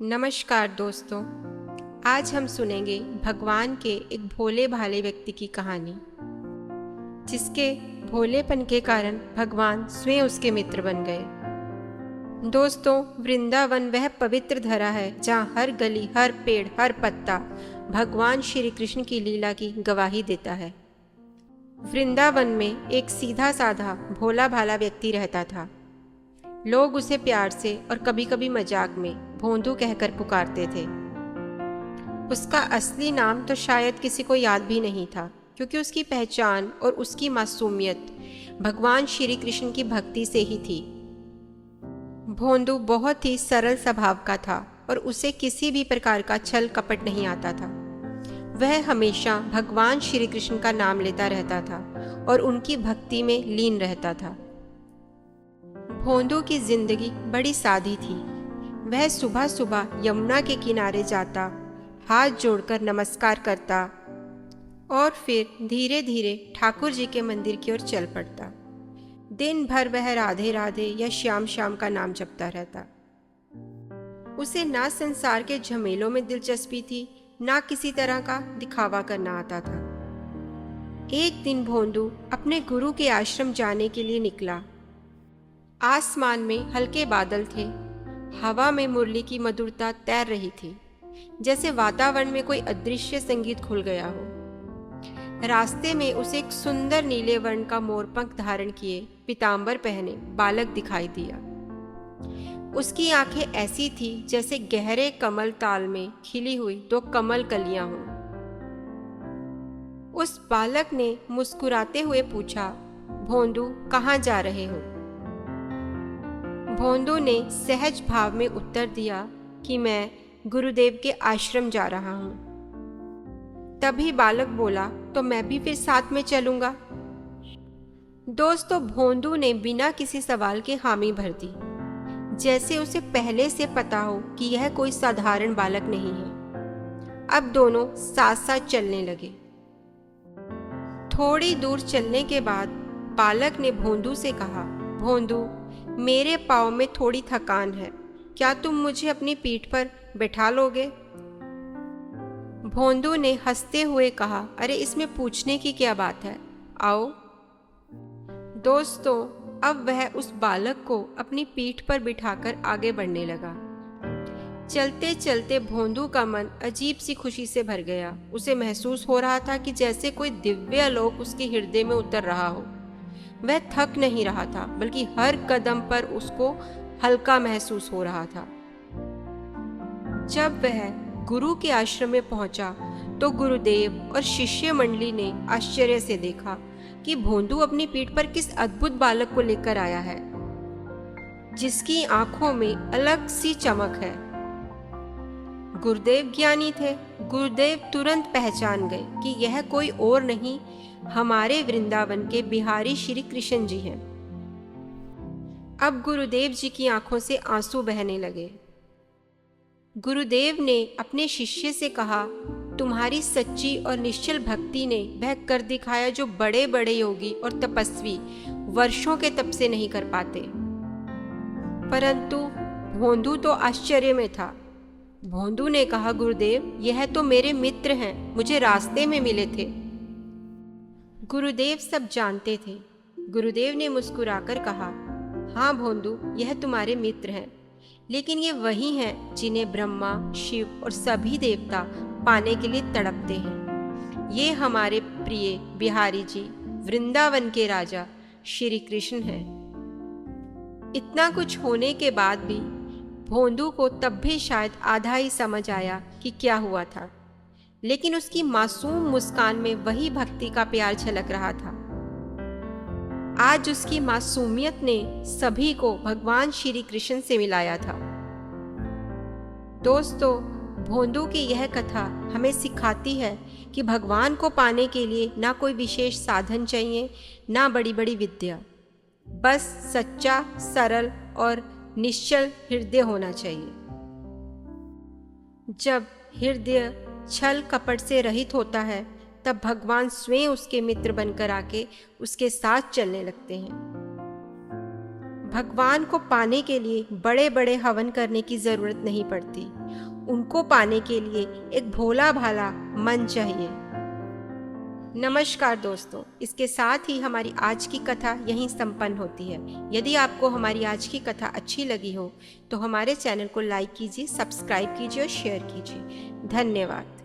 नमस्कार दोस्तों। आज हम सुनेंगे भगवान के एक भोले भाले व्यक्ति की कहानी, जिसके भोलेपन के कारण भगवान स्वयं उसके मित्र बन गए। दोस्तों, वृंदावन वह पवित्र धरा है जहाँ हर गली, हर पेड़, हर पत्ता भगवान श्री कृष्ण की लीला की गवाही देता है। वृंदावन में एक सीधा साधा भोला भाला व्यक्ति रहता था। लोग उसे प्यार से और कभी कभी मजाक में भोंदू कहकर पुकारते थे। उसका असली नाम तो शायद किसी को याद भी नहीं था, क्योंकि उसकी पहचान और उसकी मासूमियत भगवान श्री कृष्ण की भक्ति से ही थी। भोंदू बहुत ही सरल स्वभाव का था और उसे किसी भी प्रकार का छल कपट नहीं आता था। वह हमेशा भगवान श्री कृष्ण का नाम लेता रहता था और उनकी भक्ति में लीन रहता था। भोंदू की जिंदगी बड़ी सादी थी। वह सुबह सुबह यमुना के किनारे जाता, हाथ जोड़कर नमस्कार करता और फिर धीरे धीरे ठाकुर जी के मंदिर की ओर चल पड़ता। दिन भर वह राधे राधे या श्याम श्याम का नाम जपता रहता। उसे ना संसार के झमेलों में दिलचस्पी थी, ना किसी तरह का दिखावा करना आता था। एक दिन भोंदू अपने गुरु के आश्रम जाने के लिए निकला। आसमान में हल्के बादल थे, हवा में मुरली की मधुरता तैर रही थी, जैसे वातावरण में कोई अदृश्य संगीत खुल गया हो। रास्ते में उसे एक सुंदर नीले वर्ण का मोरपंख धारण किए, पीतांबर पहने बालक दिखाई दिया। उसकी आंखें ऐसी थी जैसे गहरे कमल ताल में खिली हुई दो कमल कलियां हों। उस बालक ने मुस्कुराते हुए पूछा, भोंदू, कहाँ जा रहे हो? भोंदू ने सहज भाव में उत्तर दिया कि मैं गुरुदेव के आश्रम जा रहा हूँ। तभी बालक बोला, तो मैं भी फिर साथ में चलूंगा। दोस्तों, भोंदू ने बिना किसी सवाल के हामी भर दी, जैसे उसे पहले से पता हो कि यह कोई साधारण बालक नहीं है। अब दोनों साथ साथ चलने लगे। थोड़ी दूर चलने के बाद बालक ने भोंदू से कहा, भोंदू, मेरे पाँव में थोड़ी थकान है, क्या तुम मुझे अपनी पीठ पर बैठा लोगे? भोंदू ने हंसते हुए कहा, अरे इसमें पूछने की क्या बात है, आओ। दोस्तों, अब वह उस बालक को अपनी पीठ पर बिठाकर आगे बढ़ने लगा। चलते चलते भोंदू का मन अजीब सी खुशी से भर गया। उसे महसूस हो रहा था कि जैसे कोई दिव्य आलोक उसके हृदय में उतर रहा हो। वह थक नहीं रहा था, बल्कि हर कदम पर उसको हल्का महसूस हो रहा था। जब वह गुरु के आश्रम में पहुंचा तो गुरुदेव और शिष्य मंडली ने आश्चर्य से देखा कि भोंदू अपनी पीठ पर किस अद्भुत बालक को लेकर आया है, जिसकी आंखों में अलग सी चमक है। गुरुदेव ज्ञानी थे। गुरुदेव तुरंत पहचान गए कि यह कोई और नहीं, हमारे वृंदावन के बिहारी श्री कृष्ण जी हैं। अब गुरुदेव जी की आंखों से आंसू बहने लगे। गुरुदेव ने अपने शिष्य से कहा, तुम्हारी सच्ची और निश्चल भक्ति ने वह कर दिखाया जो बड़े बड़े योगी और तपस्वी वर्षों के तप से नहीं कर पाते। परंतु भोंदू तो आश्चर्य में था। भोंदू ने कहा, गुरुदेव, यह तो मेरे मित्र हैं, मुझे रास्ते में मिले थे। गुरुदेव सब जानते थे। गुरुदेव ने मुस्कुराकर कहा, हाँ भोंदू, यह तुम्हारे मित्र हैं, लेकिन ये वही हैं जिन्हें ब्रह्मा, शिव और सभी देवता पाने के लिए तड़पते हैं। ये हमारे प्रिय बिहारी जी, वृंदावन के राजा श्री कृष्ण हैं। इतना कुछ होने के बाद भी भोंदू को तब भी शायद आधा ही समझ आया कि क्या हुआ था, लेकिन उसकी मासूम मुस्कान में वही भक्ति का प्यार झलक रहा था। आज उसकी मासूमियत ने सभी को भगवान श्री कृष्ण से मिलाया था। दोस्तों, भोंदू की यह कथा हमें सिखाती है कि भगवान को पाने के लिए ना कोई विशेष साधन चाहिए, ना बड़ी बड़ी विद्या, बस सच्चा, सरल और निश्चल हृदय होना चाहिए। जब हृदय छल कपट से रहित होता है, तब भगवान स्वयं उसके मित्र बनकर आके उसके साथ चलने लगते हैं। भगवान को पाने के लिए बड़े बड़े हवन करने की जरूरत नहीं पड़ती। उनको पाने के लिए एक भोला भाला मन चाहिए। नमस्कार दोस्तों, इसके साथ ही हमारी आज की कथा यहीं संपन्न होती है। यदि आपको हमारी आज की कथा अच्छी लगी हो तो हमारे चैनल को लाइक कीजिए, सब्सक्राइब कीजिए और शेयर कीजिए। धन्यवाद।